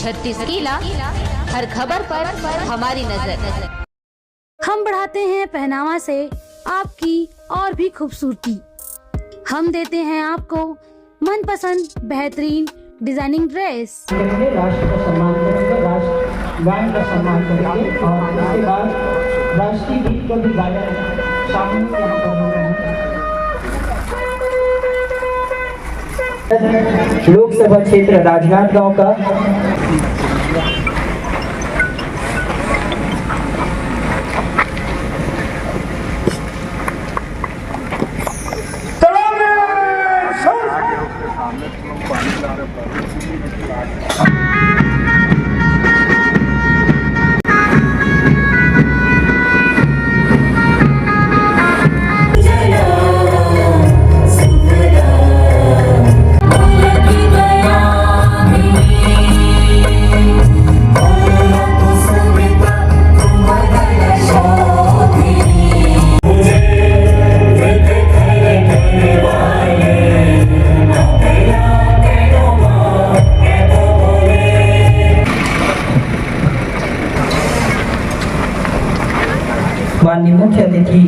36 किला, हर खबर पर हमारी नजर। हम बढ़ाते हैं पहनावा से आपकी और भी खूबसूरती। हम देते हैं आपको मनपसंद बेहतरीन डिजाइनिंग ड्रेस। राष्ट्र का सम्मान करेंगे, राष्ट्र गान का सम्मान करेंगे और उसके बाद राष्ट्रीय गीत का भी गायन शामिल यहाँ पर हो रहे हैं। लोकसभा क्षेत्र राजनांदगांव का माननीय मुख्य अतिथि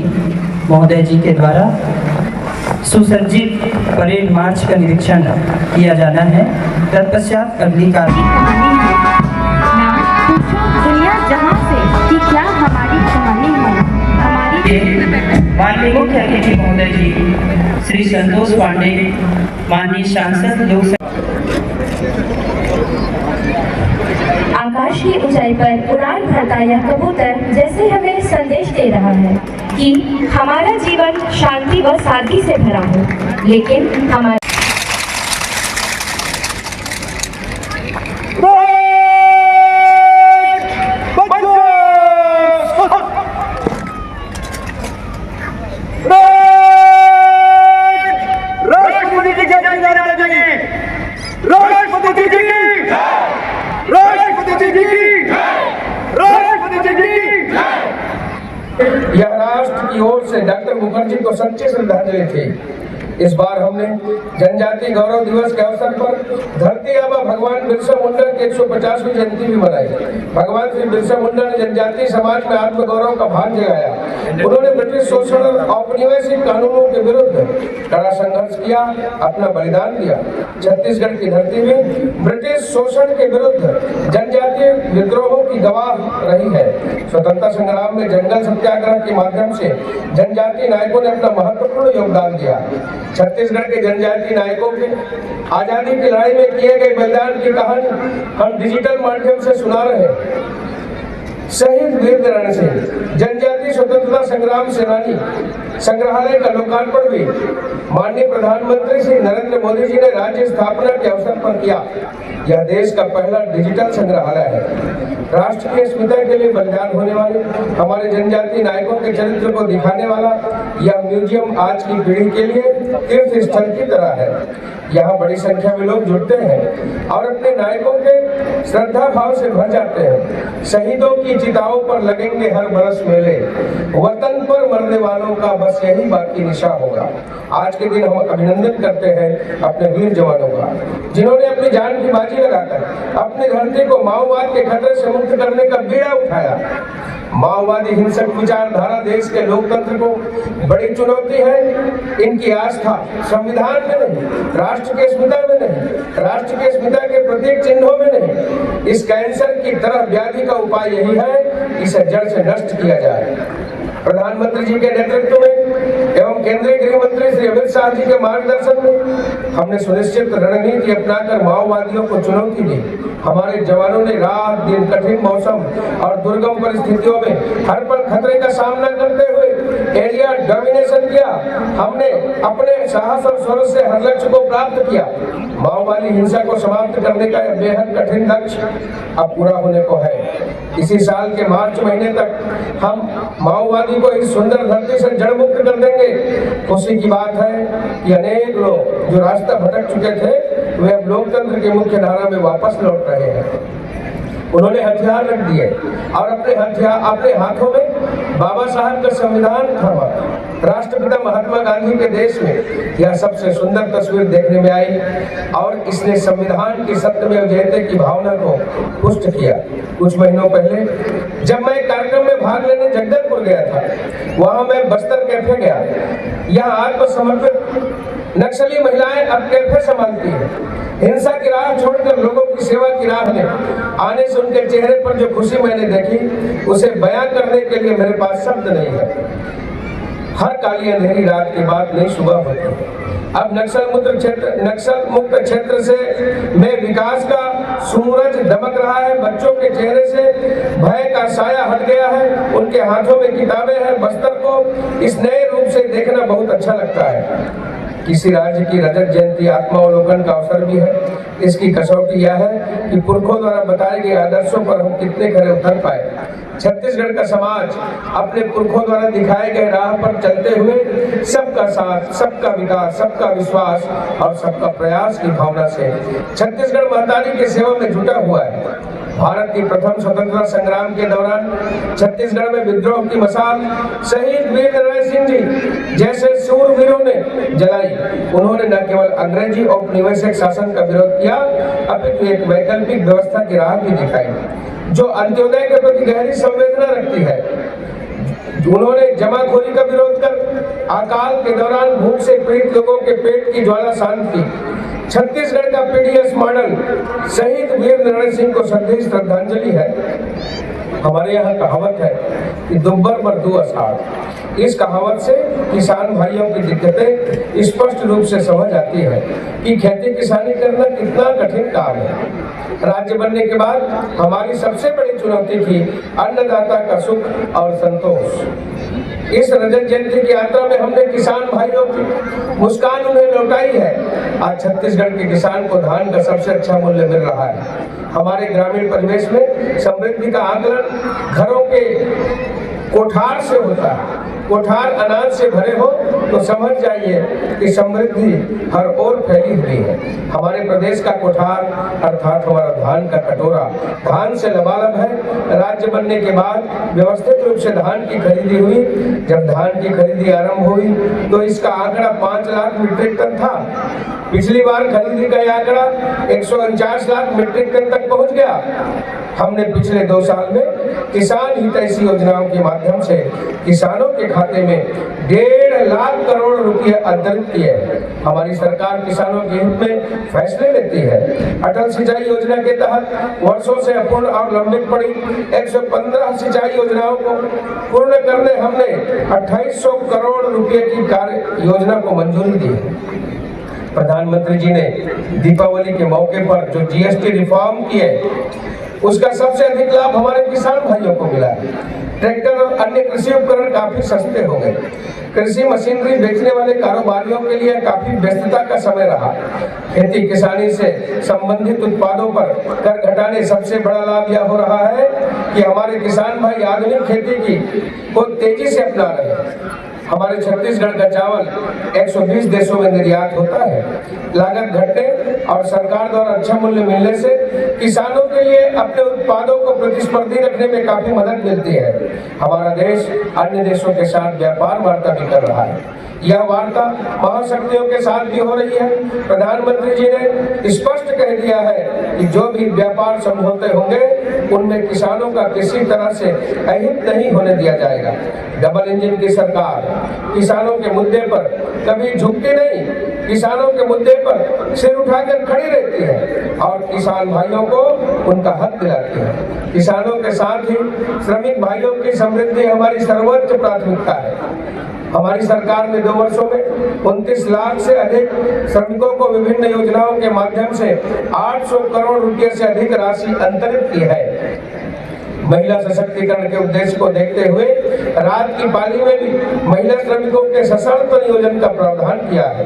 महोदय जी के द्वारा सुसज्जित परेड मार्च का निरीक्षण किया जाना है। तत्पश्चात अगली माननीय मुख्य अतिथि महोदय जी श्री संतोष पांडे, माननीय सांसद लोकसभा। आकाश की ऊंचाई पर उड़ान भरता यह कबूतर जैसे हमें संदेश दे रहा है कि हमारा जीवन शांति व सादगी से भरा हो, लेकिन हमारा यह राष्ट्र की ओर से डॉक्टर मुखर्जी को सच्ची श्रद्धांजलि थी। इस बार हमने जनजाति गौरव दिवस के अवसर पर धरती आबा भगवान बिरसा मुंडा की 150वीं जयंती भी मनाई। भगवान श्री बिरसा मुंडा ने जनजातीय समाज में आत्मगौरव का भाग जगाया। उन्होंने ब्रिटिश शोषण और औपनिवेशिक कानूनों के विरुद्ध कड़ा संघर्ष किया, अपना बलिदान दिया। छत्तीसगढ़ की धरती में ब्रिटिश शोषण के विरुद्ध जनजातीय विद्रोहों की गवाह रही है। स्वतंत्रता संग्राम में जंगल सत्याग्रह के माध्यम से जनजातीय नायकों ने अपना महत्वपूर्ण योगदान दिया। छत्तीसगढ़ के जनजातीय नायकों के आजादी की लड़ाई में किए गए बलिदान की कहानी हम डिजिटल माध्यम से सुना रहे हैं। शहीद वीर सिंह जनजातीय स्वतंत्रता संग्राम सेनानी संग्रहालय का लोकार्पण भी माननीय प्रधानमंत्री श्री नरेंद्र मोदी जी ने राज्य स्थापना के अवसर पर किया। यह देश का पहला डिजिटल संग्रहालय है। राष्ट्र की अस्मिता के लिए बलिदान होने वाले हमारे जनजातीय नायकों के चरित्र को दिखाने वाला यह म्यूजियम आज की पीढ़ी के लिए तीर्थ स्थल की तरह है। यहाँ बड़ी संख्या में लोग जुड़ते हैं और अपने नायकों के श्रद्धा भाव से भर जाते हैं। शहीदों की चिताओं पर लगेंगे हर बरस मेले, वतन पर मरने वालों का बस यही बाकी निशा होगा। आज के दिन हम अभिनंदन करते हैं अपने वीर जवानों का, जिन्होंने अपनी जान की बाजी लगाकर अपनी धरती को माओवाद के खतरे से मुक्त करने का बीड़ा उठाया। माओवादी हिंसक विचारधारा देश के लोकतंत्र को बड़ी चुनौती है। इनकी आस्था संविधान में नहीं, राष्ट्र के अस्मिता में नहीं, राष्ट्र के अस्मिता के प्रतीक चिन्हों में नहीं। इस कैंसर की तरह व्याधि का उपाय यही है, इसे जड़ से नष्ट किया जाए। प्रधानमंत्री जी के नेतृत्व में एवं केंद्रीय गृह मंत्री श्री अमित शाह जी के मार्गदर्शन में हमने सुनिश्चित रणनीति अपनाकर माओवादियों को चुनौती दी। हमारे जवानों ने रात दिन कठिन मौसम और दुर्गम परिस्थितियों में हर पल खतरे का सामना करते हुए एरिया डोमिनेशन किया। हमने अपने साहस और शौर्य से हर लक्ष्य को प्राप्त किया। माओवादी हिंसा को समाप्त करने का यह बेहद कठिन लक्ष्य अब पूरा होने को है। इसी साल के मार्च महीने तक हम माओवादी को इस सुंदर धरती से जड़ मुक्त कर देंगे। खुशी की बात है कि अनेक लोग जो रास्ता भटक चुके थे वे अब लोकतंत्र की मुख्य धारा में वापस लौट रहे हैं। उन्होंने हथियार रख दिए और अपने हाथों में बाबा साहब का संविधान था, राष्ट्रपिता महात्मा गांधी के देश में यह सबसे सुंदर तस्वीर देखने में आई और इसने संविधान की सत्यमेव जयते की भावना को पुष्ट किया। कुछ महीनों पहले जब मैं कार्यक्रम में भाग लेने जगदलपुर गया था, वहां मैं बस्तर कैफे गया। यहाँ आत्मसमर्पित नक्सली महिलाएं अब कैफे संभालती हैं। हिंसा की राह छोड़कर लोगों की सेवा की राह में आने से उनके चेहरे पर जो खुशी मैंने देखी, उसे बयां करने के लिए मेरे पास शब्द नहीं है। हर काली अंधेरी रात के बाद नई सुबह होती। अब नक्सल मुक्त क्षेत्र से में विकास का सूरज दमक रहा है। बच्चों के चेहरे से भय का साया हट गया है, उनके हाथों में किताबें हैं। बस्तर को इस नए रूप से देखना बहुत अच्छा लगता है। किसी राज्य की रजत जयंती आत्मावलोकन का अवसर भी है। इसकी कसौटी यह है कि पुरखों द्वारा बताए गए आदर्शों पर हम कितने खरे उतर पाए। छत्तीसगढ़ का समाज अपने पुरखों द्वारा दिखाए गए राह पर चलते हुए सबका साथ, सबका विकास, सबका विश्वास और सबका प्रयास की भावना से छत्तीसगढ़ महतारी की सेवा में जुटा हुआ है। भारत की प्रथम स्वतंत्रता संग्राम के दौरान छत्तीसगढ़ में विद्रोह की मशाल शहीद वीर नारायण सिंह जी जैसे शूरवीरों ने जलाई। उन्होंने न केवल अंग्रेजी औपनिवेशिक शासन का विरोध किया, अपितु एक वैकल्पिक व्यवस्था की राह भी दिखाई जो अंत्योदय के प्रति गहरी संवेदना रखती है। उन्होंने जमाखोरी का विरोध कर अकाल के दौरान भूख से पीड़ित लोगों के पेट की ज्वाला शांत की। छत्तीसगढ़ का पीडीएस मॉडल शहीद वीर नारायण सिंह को श्रद्धांजलि है। हमारे यहाँ कहावत है कि दुब्बर पर दो अषाढ़। इस कहावत से किसान भाइयों की दिक्कतें स्पष्ट रूप से समझ आती है कि खेती किसानी करना कितना कठिन काम है। राज्य बनने के बाद हमारी सबसे बड़ी चुनौती थी अन्नदाता का सुख और संतोष। इस रजत जयंती की यात्रा में हमने किसान भाइयों की मुस्कान उन्हें लौटाई है। आज छत्तीसगढ़ के किसान को धान का सबसे अच्छा मूल्य मिल रहा है। हमारे ग्रामीण परिवेश में समृद्धि का आकलन घरों के कोठार से होता है। कोठार अनाज से भरे हो तो समझ जाइए कि समृद्धि हर ओर फैली हुई है। हमारे प्रदेश का कोठार अर्थात हमारा धान का कटोरा धान से लबालब है। राज्य बनने के बाद व्यवस्थित रूप से धान की खरीदी हुई। जब धान की खरीदी आरंभ हुई तो इसका आंकड़ा 5 लाख मीट्रिक टन था। पिछली बार खरीदी का यह आंकड़ा 149 लाख मीट्रिक टन तक पहुंच गया। हमने पिछले 2 साल में किसान हितैषी योजनाओं के माध्यम से किसानों के खाते में 1.5 लाख करोड़ रुपए अंतरित किए हैं। हमारी सरकार किसानों के हित में फैसले लेती है। अटल सिंचाई योजना के तहत वर्षों से अपूर्ण और लंबित पड़ी 115 सिंचाई योजनाओं को पूर्ण करने हमने 2800 करोड़ रुपए की कार्य योजना को मंजूरी दी है। प्रधानमंत्री जी ने दीपावली के मौके पर जो जीएसटी रिफॉर्म किए उसका सबसे अधिक लाभ हमारे किसान भाइयों को मिला है। ट्रैक्टर और अन्य कृषि उपकरण काफी सस्ते हो गए। कृषि मशीनरी बेचने वाले कारोबारियों के लिए काफी व्यस्तता का समय रहा। खेती किसानी से संबंधित उत्पादों पर कर घटाने सबसे बड़ा लाभ यह हो रहा है कि हमारे किसान भाई आधुनिक खेती की को तेजी से अपना रहे हैं। हमारे छत्तीसगढ़ का चावल 120 देशों में निर्यात होता है। लागत घटने और सरकार द्वारा अच्छा मूल्य मिलने से किसानों के लिए अपने उत्पादों को प्रतिस्पर्धी रखने में काफी मदद मिलती है। हमारा देश अन्य देशों के साथ व्यापार वार्ता भी कर रहा है। यह वार्ता महाशक्तियों के साथ भी हो रही है। प्रधानमंत्री जी ने स्पष्ट कह दिया है कि जो भी व्यापार समझौते होंगे उनमें किसानों का किसी तरह से अहित नहीं होने दिया जाएगा। डबल इंजन की सरकार किसानों के मुद्दे पर कभी झुकती नहीं, किसानों के मुद्दे पर सिर उठाकर खड़ी रहती है और किसान भाइयों को उनका हक दिलाती है। किसानों के साथ ही श्रमिक भाइयों की समृद्धि हमारी सर्वोच्च प्राथमिकता है। हमारी सरकार ने 2 वर्षों में 29 लाख से अधिक श्रमिकों को विभिन्न योजनाओं के माध्यम से 800 करोड़ रुपए से अधिक राशि अंतरित की है। महिला सशक्तिकरण के उद्देश्य को देखते हुए रात की पाली में भी महिला श्रमिकों के सशर्त नियोजन का प्रावधान किया है।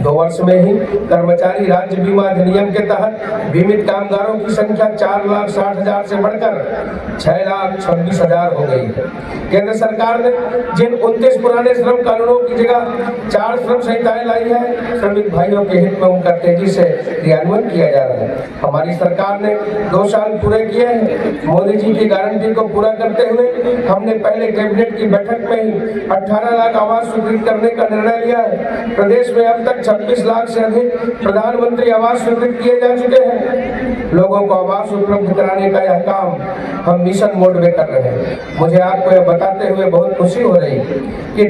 2 वर्ष में ही कर्मचारी राज्य बीमा अधिनियम के तहत बीमित कामगारों की संख्या 4,60,000 से बढ़कर 6,26,000 हो गई है। केंद्र सरकार ने जिन 29 पुराने श्रम कानूनों की जगह 4 श्रम संहिताएं लाई है, श्रमिक भाइयों के हित में उनका तेजी से क्रियान्वयन किया जा रहा है। हमारी सरकार ने 2 साल पूरे किए हैं। मोदी जी की गारंटी को पूरा करते हुए हमने पहले कैबिनेट की बैठक में ही 18 लाख आवास स्वीकृत करने का निर्णय लिया है। प्रदेश में अब तक 26 लाख से अधिक प्रधानमंत्री आवास स्वीकृत किए जा चुके हैं। लोगों को आवास उपलब्ध कराने का यह काम हम मिशन मोड में कर रहे हैं। मुझे आपको यह बताते हुए बहुत खुशी हो रही है कि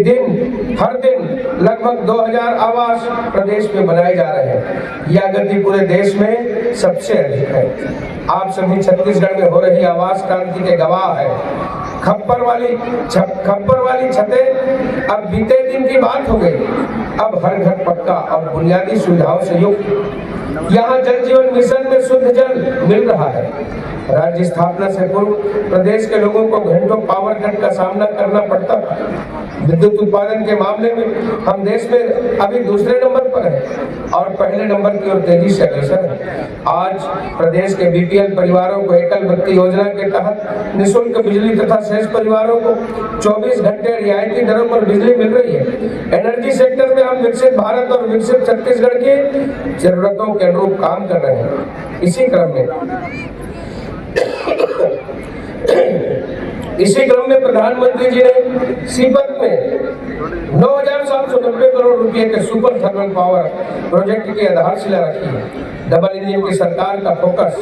हर दिन लगभग 2000 आवास प्रदेश में बनाए जा रहे हैं। यह गति पूरे देश में सबसे अधिक है। आप सभी छत्तीसगढ़ में हो रही आवास क्रांति के गवाह है। खप्पर वाली छतें अब बीते दिन की बात हो गई। अब हर घर पक्का और बुनियादी सुविधाओं से युक्त। यहाँ जल जीवन मिशन में शुद्ध जल मिल रहा है। राज्य स्थापना से पूर्व प्रदेश के लोगों को घंटों पावर कट का सामना करना पड़ता था। विद्युत उत्पादन के मामले में हम देश में अभी दूसरे नंबर पर हैं और पहले नंबर की ओर तेजी से अग्रसर है। आज प्रदेश के बीपीएल परिवारों को एकल बत्ती योजना के तहत निःशुल्क बिजली तथा शेष परिवारों को 24 घंटे रियायती दरों पर बिजली मिल रही है। एनर्जी सेक्टर में हम विकसित भारत और विकसित छत्तीसगढ़ की जरूरतों के अनुरूप काम कर रहे हैं। इसी क्रम में प्रधानमंत्री जी ने सीपत में 9,790 करोड़ रुपए के सुपर थर्मल पावर प्रोजेक्ट की आधारशिला रखी है। डबल इंजन की सरकार का फोकस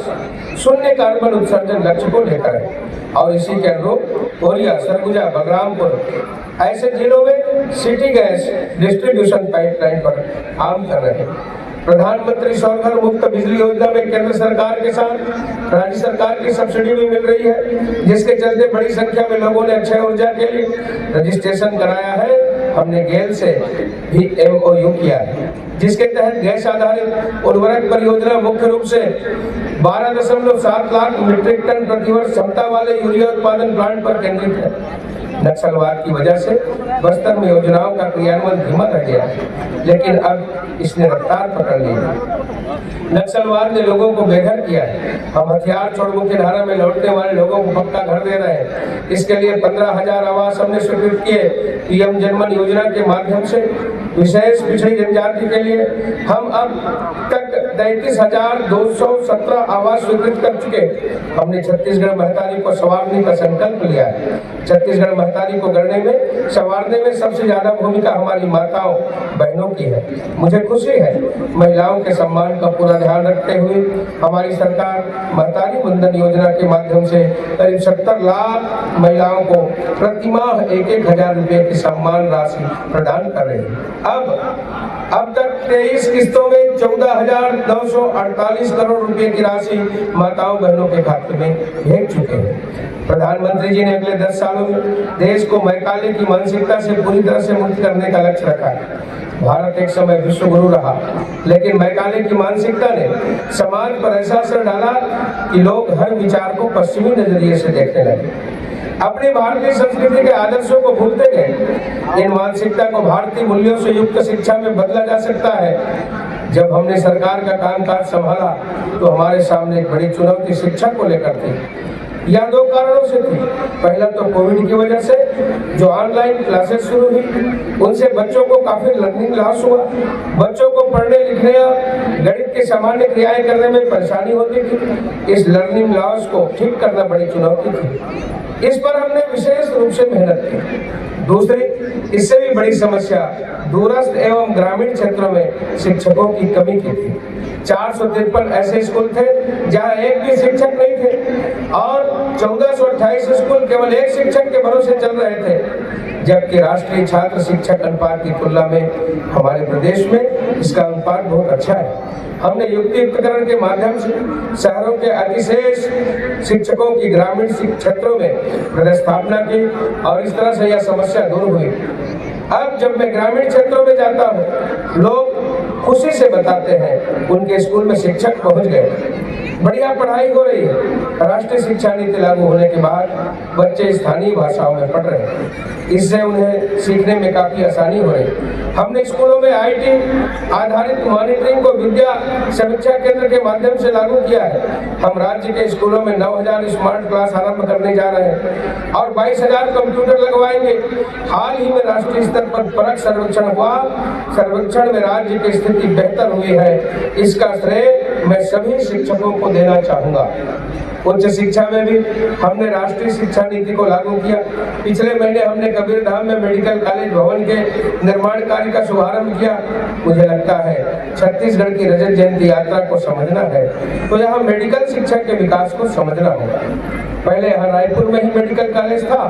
शून्य कार्बन उत्सर्जन लक्ष्य को लेकर है और इसी के अनुरूप कोरिया, सरगुजा, बलरामपुर ऐसे जिलों में सिटी गैस डिस्ट्रीब्यूशन पाइपलाइन पर काम कर रहे हैं। प्रधानमंत्री सौर घर मुक्त बिजली योजना में केंद्र सरकार के साथ राज्य सरकार की सब्सिडी भी मिल रही है, जिसके चलते बड़ी संख्या में लोगों ने अक्षय ऊर्जा के लिए रजिस्ट्रेशन कराया है। हमने गेल से भी MOU किया है, जिसके तहत गैस आधारित उर्वरक परियोजना मुख्य रूप से 12.7 लाख मीट्रिक टन प्रतिवर्ष क्षमता वाले यूरिया उत्पादन प्लांट पर केंद्रित है। नक्सलवाद की वजह से बस्तर में योजनाओं का क्रियान्वयन धीमा रह गया है, लेकिन अब इसने रफ्तार पकड़ ली है। नक्सलवाद ने लोगों को बेघर किया है। हम हथियार छोड़ मुख्य धारा में लौटने वाले लोगों को पक्का घर दे रहे हैं। इसके लिए 15,000 आवास हमने स्वीकृत किए। PM जनमन योजना के माध्यम से विशेष पिछड़ी जनजाति के लिए हम अब तक 33,217 आवास स्वीकृत कर चुके। हमने छत्तीसगढ़ महतारी को संवारने का संकल्प लिया है। छत्तीसगढ़ महतारी को गढ़ने में, संवारने में सबसे ज्यादा भूमिका हमारी माताओं बहनों की है। मुझे खुशी है महिलाओं के सम्मान का पूरा ध्यान रखते हुए हमारी सरकार महतारी बंधन योजना के माध्यम से करीब 70 लाख महिलाओं को प्रति माह 1,000 रुपए की सम्मान राशि प्रदान कर रही है। अब तक 23 किस्तों में 14,948 करोड़ रुपए की राशि माताओं बहनों के खाते में भेज चुके हैं। प्रधानमंत्री जी ने अगले 10 सालों में देश को मैकाले की मानसिकता से पूरी तरह से मुक्त करने का लक्ष्य रखा है। भारत एक समय विश्व गुरु रहा, लेकिन मैकाले की मानसिकता ने समाज पर ऐसा असर डाला कि लोग हर विचार को पश्चिमी नजरिए से देखने लगे। अपनी भारतीय संस्कृति के आदर्शों को भूलते गए। इन मानसिकता को भारतीय मूल्यों से युक्त शिक्षा में बदला जा सकता है। जब हमने सरकार का कामकाज संभाला तो हमारे सामने एक बड़ी चुनौती शिक्षा को लेकर थी। यह 2 कारणों से थी। पहला तो कोविड की वजह से जो ऑनलाइन क्लासेस शुरू हुई, उनसे बच्चों को काफी लर्निंग लॉस हुआ। बच्चों को पढ़ने लिखने या गणित की सामान्य क्रियाएं करने में परेशानी होती थी। इस लर्निंग लॉस को ठीक करना बड़ी चुनौती थी। इस पर हमने विशेष रूप से मेहनत की। दूसरी, इससे भी बड़ी समस्या दूरस्थ एवं ग्रामीण क्षेत्रों में शिक्षकों की कमी की थी। 453 ऐसे स्कूल थे जहां एक भी शिक्षक नहीं थे और 1428 स्कूल केवल एक शिक्षक के भरोसे चल रहे थे, जबकि राष्ट्रीय छात्र शिक्षक अनुपात की तुलना में हमारे प्रदेश में इसका अनुपात बहुत अच्छा है। हमने युक्तियुक्तकरण के माध्यम से शहरों के अतिशेष शिक्षकों की ग्रामीण क्षेत्रों में पदस्थापना की और इस तरह से यह समस्या दूर हुई। अब जब मैं ग्रामीण क्षेत्रों में जाता हूँ, लोग खुशी से बताते हैं उनके स्कूल में शिक्षक पहुँच गए। बढ़िया पढ़ाई हो रही है। राष्ट्रीय शिक्षा नीति लागू होने के बाद बच्चे स्थानीय भाषाओं में पढ़ रहे हैं, इससे उन्हें सीखने में काफी आसानी हो रही। हमने स्कूलों में IT आधारित मॉनिटरिंग को विद्या समीक्षा केंद्र के माध्यम से लागू किया है। हम राज्य के स्कूलों में 9000 स्मार्ट क्लास आरंभ करने जा रहे हैं और 22,000 कंप्यूटर लगवाएंगे। हाल ही में राष्ट्रीय स्तर पर परख सर्वेक्षण हुआ, सर्वेक्षण में राज्य की स्थिति बेहतर हुई है। इसका श्रेय मैं सभी शिक्षकों को देना चाहूंगा। उच्च शिक्षा में भी हमने राष्ट्रीय शिक्षा नीति को लागू किया। पिछले महीने हमने कबीरधाम में मेडिकल कॉलेज भवन के निर्माण कार्य का शुभारंभ किया। मुझे लगता है छत्तीसगढ़ की रजत जयंती यात्रा को समझना है तो यहाँ मेडिकल शिक्षा के विकास को समझना होगा। पहले यहाँ रायपुर में ही मेडिकल कॉलेज था,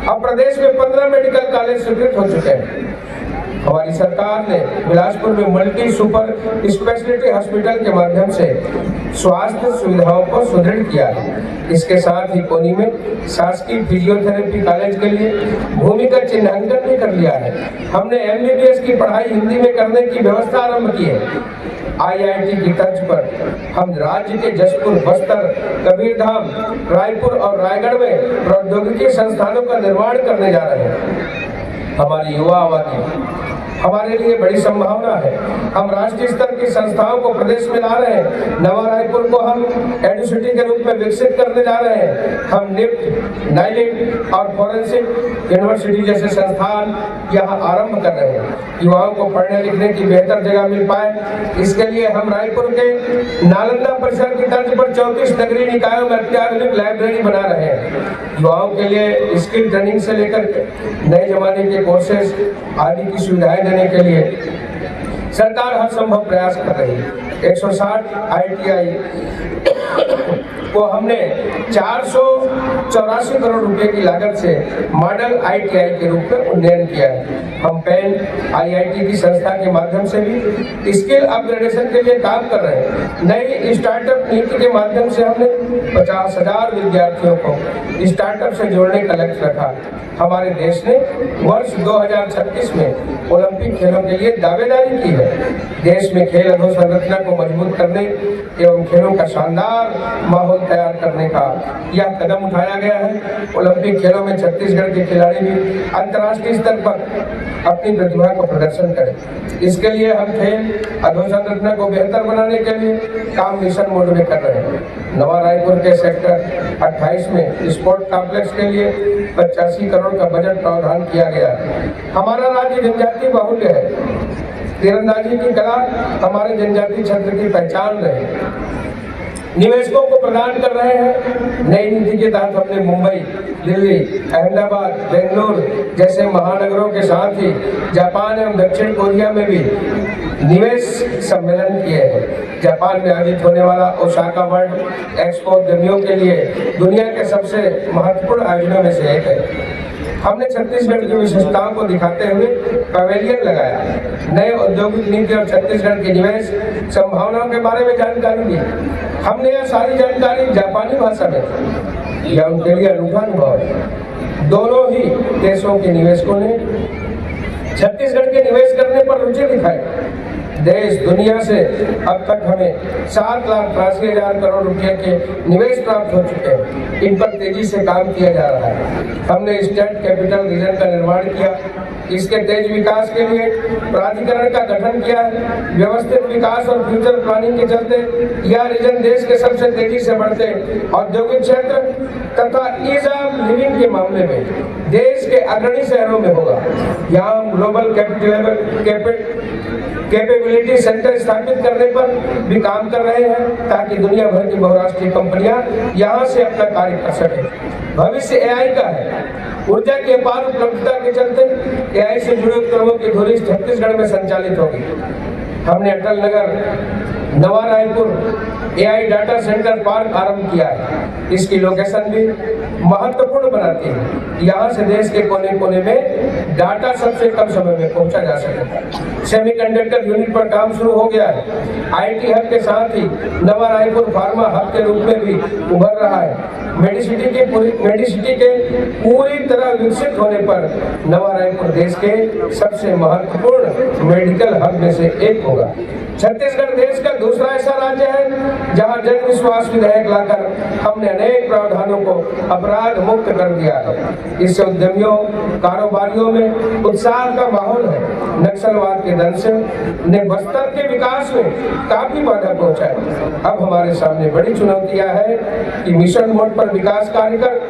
अब प्रदेश में 15 मेडिकल कॉलेज स्वीकृत हो चुके हैं। हमारी सरकार ने बिलासपुर में मल्टी सुपर स्पेशलिटी हॉस्पिटल के माध्यम से स्वास्थ्य सुविधाओं को सुदृढ़ किया है। इसके साथ ही कोनी में शासकीय फिजियोथेरेपी कॉलेज के लिए भूमि का चिन्हांकन भी कर लिया है। हमने MBBS की पढ़ाई हिंदी में करने की व्यवस्था आरंभ की है। IIT की तर्ज पर हम राज्य के जशपुर, बस्तर, कबीरधाम, रायपुर और रायगढ़ में प्रौद्योगिकी संस्थानों का निर्माण करने जा रहे हैं। हमारी युवा आबादी हमारे लिए बड़ी संभावना है। हम राष्ट्रीय स्तर की संस्थाओं को प्रदेश में ला रहे हैं। नवा रायपुर को हम एडुसिटी के रूप में विकसित करने जा रहे हैं। हम NIFT, NILIT और फॉरेंसिक यूनिवर्सिटी जैसे संस्थान यहाँ आरंभ कर रहे हैं। युवाओं को पढ़ने लिखने की बेहतर जगह मिल पाए, इसके लिए हम रायपुर के नालंदा परिसर की तर्ज पर 34 नगरीय निकायों में अत्याधुनिक लाइब्रेरी बना रहे हैं। युवाओं के लिए स्किल ट्रेनिंग से लेकर नए जमाने के कोर्सेज आदि की सुविधाएं देने के लिए सरकार हर संभव प्रयास कर रही है। 160 ITI को हमने 484 करोड़ रुपए की लागत से मॉडल ITI के रूप में उन्नयन किया है। हम PEN IIT की संस्था के माध्यम से भी स्किल अपग्रेडेशन के लिए काम कर रहे हैं। नई स्टार्टअप नीति के माध्यम से हमने 50,000 विद्यार्थियों को स्टार्टअप से जोड़ने का लक्ष्य रखा। हमारे देश ने वर्ष 2036 में ओलंपिक खेलों के लिए दावेदारी की है। देश में खेल अधोसंरचना को मजबूत करने एवं खेलों का शानदार माहौल तैयार करने का यह कदम उठाया गया है। ओलंपिक खेलों में छत्तीसगढ़ के खिलाड़ी भी अंतर्राष्ट्रीय स्तर पर अपनी प्रतिभा को प्रदर्शन करें। इसके लिए हम खेल अधोसंरचना को बेहतर बनाने के लिए काम मिशन मोड में कर रहे हैं। नवा रायपुर के सेक्टर 28 में स्पोर्ट कॉम्प्लेक्स के लिए 85 करोड़ का बजट प्रावधान किया गया है। हमारा राज्य जनजातीय बाहुल्य है। तीरंदाजी की कला हमारे जनजातीय क्षेत्र की पहचान रहे। निवेशकों को प्रदान कर रहे हैं। नई नीति के तहत हमने मुंबई, दिल्ली, अहमदाबाद, बेंगलुरु जैसे महानगरों के साथ ही जापान एवं दक्षिण कोरिया में भी निवेश सम्मेलन किए हैं। जापान में आयोजित होने वाला ओसाका वर्ल्ड एक्सपो उद्यमियों के लिए दुनिया के सबसे महत्वपूर्ण आयोजनों में से एक है। हमने छत्तीसगढ़ की विशेषताओं को दिखाते हुए पवेलियन लगाया। नए औद्योगिक नीति और छत्तीसगढ़ की निवेश संभावनाओं के बारे में जानकारी दी। हमने यह सारी जानकारी जापानी भाषा में दी। यह उनके लिए अनूठा अनुभव है। दोनों ही देशों के निवेशकों ने छत्तीसगढ़ के निवेश करने पर रुचि दिखाई। देश दुनिया से अब तक हमें 7,83,000 करोड़ रुपए के निवेश प्राप्त हो चुके हैं। इन पर तेजी से काम किया जा रहा है। हमने स्टेट कैपिटल रीजन का निर्माण किया। इसके तेज विकास के लिए प्राधिकरण का गठन किया है। व्यवस्थित विकास और फ्यूचर प्लानिंग के चलते यह रीजन देश के सबसे तेजी से बढ़ते औद्योगिक क्षेत्र तथा ईज ऑफ लिविंग के मामले में देश के अग्रणी शहरों में होगा। यहाँ हम ग्लोबल कैपेबिलिटी सेंटर स्थापित करने पर भी काम कर रहे हैं ताकि दुनिया भर की बहुराष्ट्रीय कंपनियां यहां से अपना कार्य कर सके। भविष्य AI का है। ऊर्जा की अपार उपलब्धता के चलते AI से जुड़े उपक्रमों की धुरी छत्तीसगढ़ में संचालित होगी। हमने अटल नगर, नवा Raipur AI data centre park आरंभ किया है। इसकी लोकेशन भी महत्वपूर्ण बनाती है। यहाँ से देश के कोने कोने में डाटा सबसे कम समय में पहुंचा जा सके। सेमीकंडक्टर यूनिट पर काम शुरू हो गया है। IT हब के साथ ही नवा रायपुर फार्मा हब के रूप में भी उभर रहा है। मेडिसिटी के पूरी तरह विकसित होने पर नवा रायपुर देश के सबसे महत्वपूर्ण मेडिकल हब में से एक होगा। छत्तीसगढ़ देश का दूसरा ऐसा राज्य है जहां जन विश्वास विधेयक लाकर हमने अनेक प्रावधानों को अपराध मुक्त कर दिया है। इससे उद्यमियों कारोबारियों में उत्साह का माहौल है। नक्सलवाद के दंश ने बस्तर के विकास में काफी बाधा पहुंचाई। अब हमारे सामने बड़ी चुनौतियां है कि मिशन मोड पर विकास कार्य कर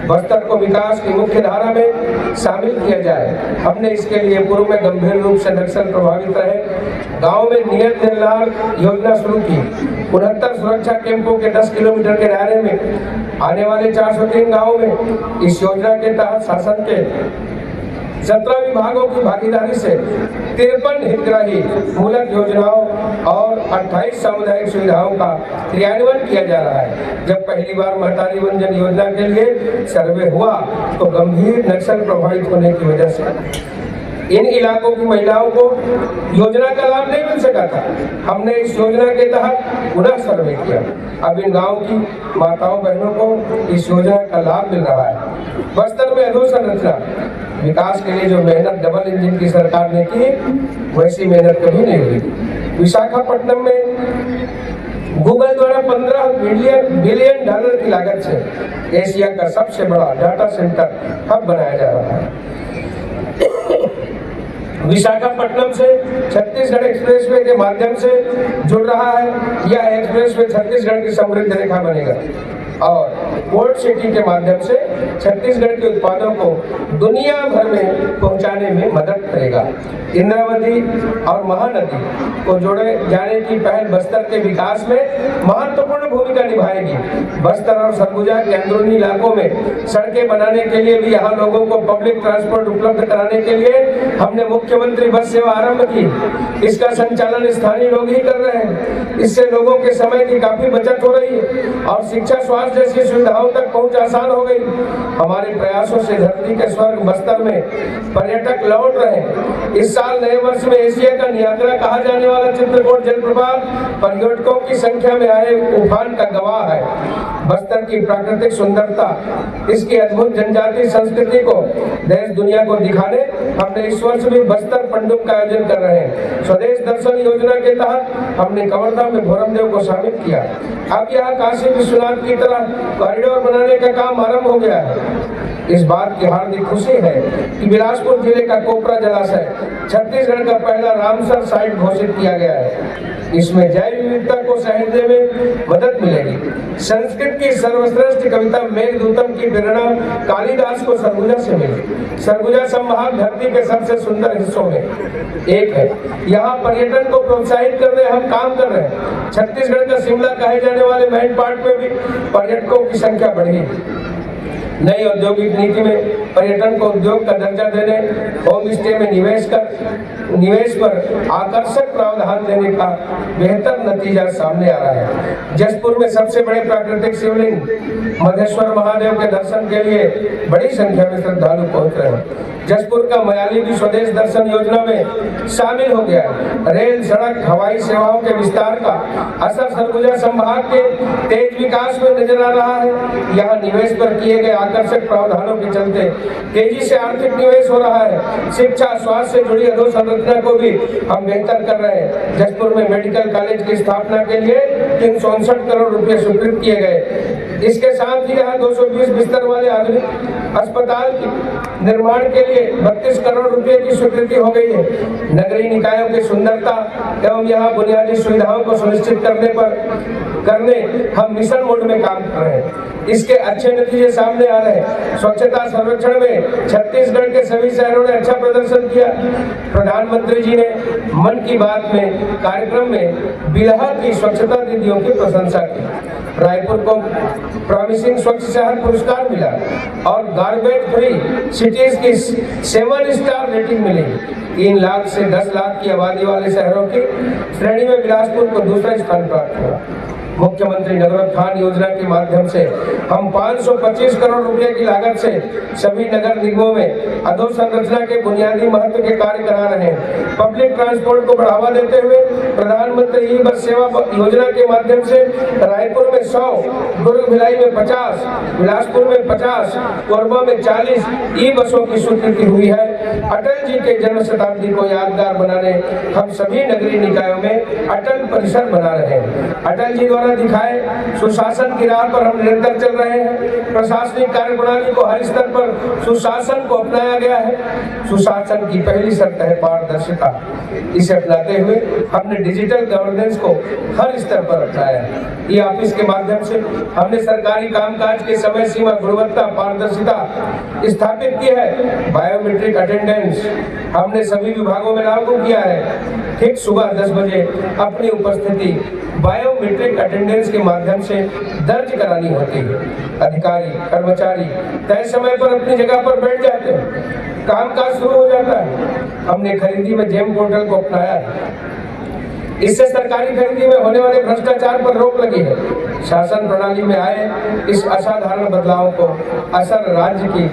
बस्तर को विकास की मुख्य धारा में शामिल किया जाए। हमने इसके लिए पूर्व में गंभीर रूप से नक्सल प्रभावित रहे गाँव में नियत निर्धारण योजना शुरू की। 69 सुरक्षा कैंपों के 10 किलोमीटर के दायरे में आने वाले 403 गाँवों में इस योजना के तहत शासन के 17 विभागों की भागीदारी से 53 हितग्राही मूलक योजनाओं और 28 सामुदायिक सुविधाओं का क्रियान्वयन किया जा रहा है। जब पहली बार महतारी वंजन योजना के लिए सर्वे हुआ तो गंभीर नक्सल प्रभावित होने की वजह से इन इलाकों की महिलाओं को योजना का लाभ नहीं मिल सका था। हमने इस योजना के तहत पुनः सर्वे किया। अब इन गाँव की माताओं बहनों को इस योजना का लाभ मिल रहा है। बस्तर में अधोसंरचना विकास के लिए जो मेहनत डबल इंजन की सरकार ने की वैसी मेहनत कभी नहीं हुई। विशाखापट्टनम में गूगल द्वारा 15 बिलियन डॉलर की लागत से एशिया का सबसे बड़ा डाटा सेंटर हब बनाया जा रहा है। विशाखापट्टनम से छत्तीसगढ़ एक्सप्रेसवे के माध्यम से जुड़ रहा है। यह एक्सप्रेसवे छत्तीसगढ़ की समृद्ध रेखा बनेगा और पोर्ट सिटी के माध्यम से छत्तीसगढ़ के उत्पादों को दुनिया भर में पहुंचाने में मदद करेगा। इंद्रावती और महानदी को जोड़े जाने की पहल बस्तर के विकास में महत्वपूर्ण भूमिका निभाएगी। बस्तर और सरगुजा के अंदरूनी इलाकों में सड़कें बनाने के लिए भी यहाँ लोगों को पब्लिक ट्रांसपोर्ट उपलब्ध कराने के लिए हमने मुख्यमंत्री बस सेवा आरंभ की। इसका संचालन स्थानीय लोग ही कर रहे हैं। इससे लोगों के समय की काफी बचत हो रही है और शिक्षा स्वास्थ्य जैसी सुविधाओं तक पहुंच आसान हो गई। हमारे प्रयासों से धरती के स्वर्ग बस्तर में पर्यटक लौट रहे हैं। इस साल नए वर्ष में एशिया का नियाग्रा कहा जाने वाला चित्रकूट जलप्रपात पर्यटकों की संख्या में आए उफान का गवाह है। बस्तर की प्राकृतिक सुंदरता, इसकी अद्भुत जनजातीय संस्कृति को देश दुनिया को दिखाने हमने इस वर्ष भी बस्तर पंडुप का आयोजन कर रहे हैं। स्वदेश दर्शन योजना के तहत हमने कवर्धा में भोरमदेव को शामिल किया। अब यहाँ काशी विश्वनाथ की तरह कॉरिडोर बनाने का काम आरंभ हो गया है। इस बात की हार्दिक खुशी है कि बिलासपुर जिले का कोपरा जलाशय छत्तीसगढ़ का पहला रामसर साइट घोषित किया गया है। इसमें जैव विविधता को सहेजने में मदद मिलेगी। संस्कृत की सर्वश्रेष्ठ कविता मेघदूतम की प्रेरणा कालिदास को सरगुजा से मिली। सरगुजा संभाग धरती के सबसे सुंदर हिस्सों में एक है। यहाँ पर्यटन को प्रोत्साहित करने हम काम कर रहे हैं। छत्तीसगढ़ का शिमला कहे जाने वाले मैन पार्क में भी पर्यटकों की संख्या बढ़ी। नई औद्योगिक नीति में पर्यटन को उद्योग का दर्जा देने, होम स्टे में निवेश पर आकर्षक प्रावधान देने का बेहतर नतीजा सामने आ रहा है। जसपुर में सबसे बड़े प्राकृतिक शिवलिंग मधेश्वर महादेव के दर्शन के लिए बड़ी संख्या में श्रद्धालु पहुंच रहे हैं। जसपुर का मयाली भी स्वदेश दर्शन योजना में शामिल हो गया है। रेल, सड़क, हवाई सेवाओं के विस्तार का असर सरगुजा संभाग के तेज विकास में नजर आ रहा है। यहाँ निवेश पर किए गए आकर्षक प्रावधानों के चलते तेजी से आर्थिक निवेश हो रहा है। शिक्षा, स्वास्थ्य से जुड़ी अधोसंरचना को भी हम बेहतर कर रहे हैं। जसपुर में मेडिकल कॉलेज की स्थापना के लिए 359 करोड़ रुपए स्वीकृत किए गए। इसके साथ ही यहाँ 220 बिस्तर वाले आधुनिक अस्पताल के निर्माण के लिए 32 करोड़ रुपए की स्वीकृति हो गई है। नगरीय निकायों की सुंदरता एवं यहाँ बुनियादी सुविधाओं को सुनिश्चित करने हम मिशन मोड में काम कर रहे हैं। इसके अच्छे नतीजे सामने आ रहे हैं। स्वच्छता सर्वेक्षण में छत्तीसगढ़ के सभी शहरों ने अच्छा प्रदर्शन किया। प्रधानमंत्री जी ने मन की बात में कार्यक्रम में बिलहा की स्वच्छता दीदियों की प्रशंसा की। रायपुर को प्रॉमिसिंग स्वच्छ शहर पुरस्कार मिला और गार्बेज फ्री सिटीज की 7 स्टार रेटिंग मिली। 3 लाख से 10 लाख की आबादी वाले शहरों की श्रेणी में बिलासपुर को दूसरा स्थान प्राप्त हुआ। मुख्यमंत्री नगरोत्थान योजना के माध्यम से हम 525 करोड़ रुपए की लागत से सभी नगर निगमों में अधोसंरचना के बुनियादी महत्व के कार्य करा रहे हैं। पब्लिक ट्रांसपोर्ट को बढ़ावा देते हुए प्रधानमंत्री ई बस सेवा योजना के माध्यम से रायपुर में 100, दुर्ग भिलाई में 50, बिलासपुर में 50, कोरबा में 40 ई बसों की स्वीकृति हुई है। अटल जी के जन्म शताब्दी को यादगार बनाने हम सभी नगरीय निकायों में अटल परिसर बना रहे हैं। अटल जी द्वारा दिखाए सुशासन की राह पर हम निरंतर चल रहे हैं। प्रशासनिक कार्यप्रणाली को हर स्तर पर सुशासन को अपनाया गया है। सुशासन की पहली शर्त है पारदर्शिता। इसे अपनाते हुए हमने डिजिटल गवर्नेंस को हर स्तर पर अपनाया है। ई ऑफिस के माध्यम से हमने सरकारी कामकाज के समय सीमा, गुणवत्ता, पारदर्शिता स्थापित की है। बायोमेट्रिक अटेंडेंस हमने सभी विभागों में लागू किया है। ठीक सुबह 10 बजे अपनी उपस्थिति बायोमेट्रिक अटेंडेंस के माध्यम से दर्ज करानी होती है। अधिकारी कर्मचारी तय समय पर अपनी जगह पर बैठ जाते हैं, कामकाज शुरू हो जाता है। हमने खरीदी में जेम पोर्टल को अपनाया है। इससे सरकारी खरीदी में होने वाले भ्रष्टाचार पर रोक लगी है। शासन प्रणाली में आए इस असाधारण बदलाव को असर राज्य की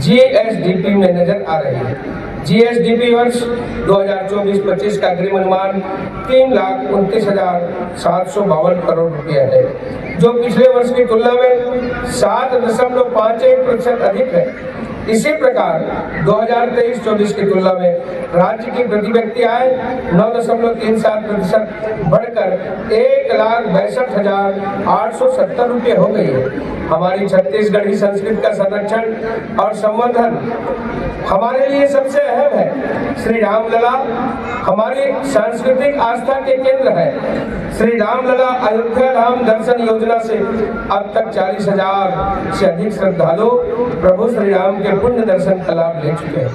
जीएसडीपी में नजर आ रही है। जीएसडीपी वर्ष 2024-25 का अग्रिम अनुमान 3,29,752 करोड़ रुपया है, जो पिछले वर्ष की तुलना में 7.51% अधिक है। इसी प्रकार 2023-24 की तुलना में राज्य की प्रति व्यक्ति आय 9.37% बढ़कर 1,62,870 रुपये हो गई है। हमारी छत्तीसगढ़ी संस्कृति का संरक्षण और संवर्धन हमारे लिए सबसे अहम है। श्री रामलला हमारी सांस्कृतिक आस्था के केंद्र है। श्री रामलला अयोध्या धाम दर्शन योजना से अब तक 40,000 से अधिक श्रद्धालु प्रभु श्री राम के पुण्य दर्शन का लाभ ले चुके हैं।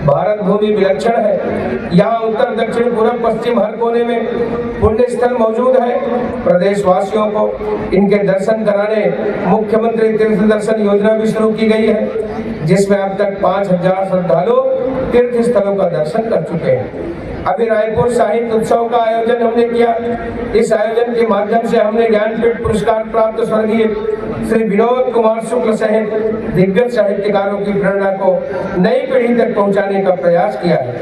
भारत भूमि विलक्षण है। यहाँ उत्तर, दक्षिण, पूर्व, पश्चिम हर कोने में पुण्य स्थल मौजूद है। प्रदेशवासियों को इनके दर्शन कराने मुख्यमंत्री तीर्थ दर्शन योजना भी शुरू की गई है, जिसमें अब तक 5,000 श्रद्धालु तीर्थ स्थलों का दर्शन कर चुके हैं। अभी रायपुर साहित्य उत्सव का आयोजन हमने किया। इस आयोजन के माध्यम से हमने ज्ञानपीठ पुरस्कार प्राप्त स्वर्गीय श्री विनोद कुमार शुक्ल सहित दिग्गज साहित्यकारों की प्रेरणा को नई पीढ़ी तक पहुंचाने का प्रयास किया है।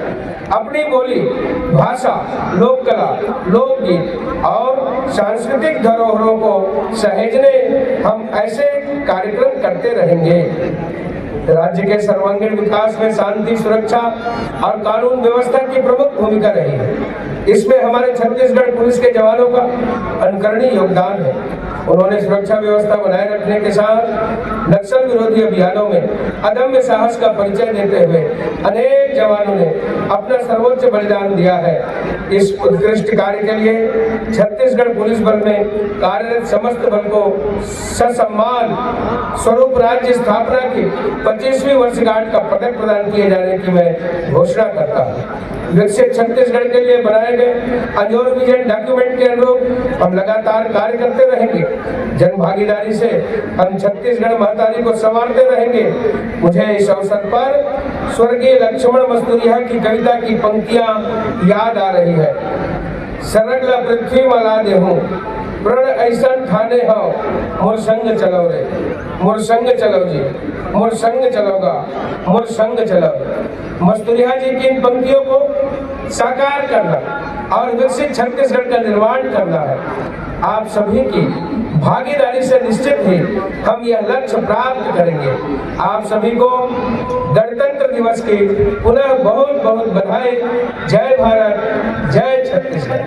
अपनी बोली, भाषा, लोक कला, लोकगीत और सांस्कृतिक धरोहरों को सहेजने हम ऐसे कार्यक्रम करते रहेंगे। राज्य के सर्वांगीण विकास में शांति, सुरक्षा और कानून व्यवस्था की प्रमुख भूमिका रही है। इसमें हमारे छत्तीसगढ़ पुलिस के जवानों का अनुकरणीय योगदान है। उन्होंने सुरक्षा व्यवस्था बनाए रखने के साथ नक्सल विरोधी अभियानों में अदम्य साहस का परिचय देते हुए अनेक जवानों ने अपना सर्वोच्च बलिदान दिया है। इस उत्कृष्ट कार्य के लिए छत्तीसगढ़ पुलिस बल में कार्यरत समस्त बल को ससम्मान स्वरूप राज्य स्थापना की 25वीं वर्षगांठ का पदक प्रदान किए जाने की मैं घोषणा करता हूँ। विकसित छत्तीसगढ़ के लिए बनाए गए अंजोर विजन डॉक्यूमेंट के अनुरूप हम लगातार कार्य करते रहेंगे। जन भागीदारी से हम छत्तीसगढ़ महतारी को संवारते रहेंगे। मुझे इस अवसर पर स्वर्गीय लक्ष्मण मस्तूरिया की कविता की पंक्तियां याद आ रही है। सरगला पृथ्वी मला देहूं प्रण ऐसन ठाने हो मोर संग चलो रे, मोर संग चलो जी, मोर संग चलोगा, मोर संग चलो। मस्तूरिया जी की इन पंक्तियों को साकार करना और विकसित छत्तीसगढ़ का निर्माण करना है। आप सभी की भागीदारी से निश्चित ही हम यह लक्ष्य प्राप्त करेंगे। आप सभी को गणतंत्र दिवस की पुनः बहुत बहुत बधाई। जय भारत, जय छत्तीसगढ़।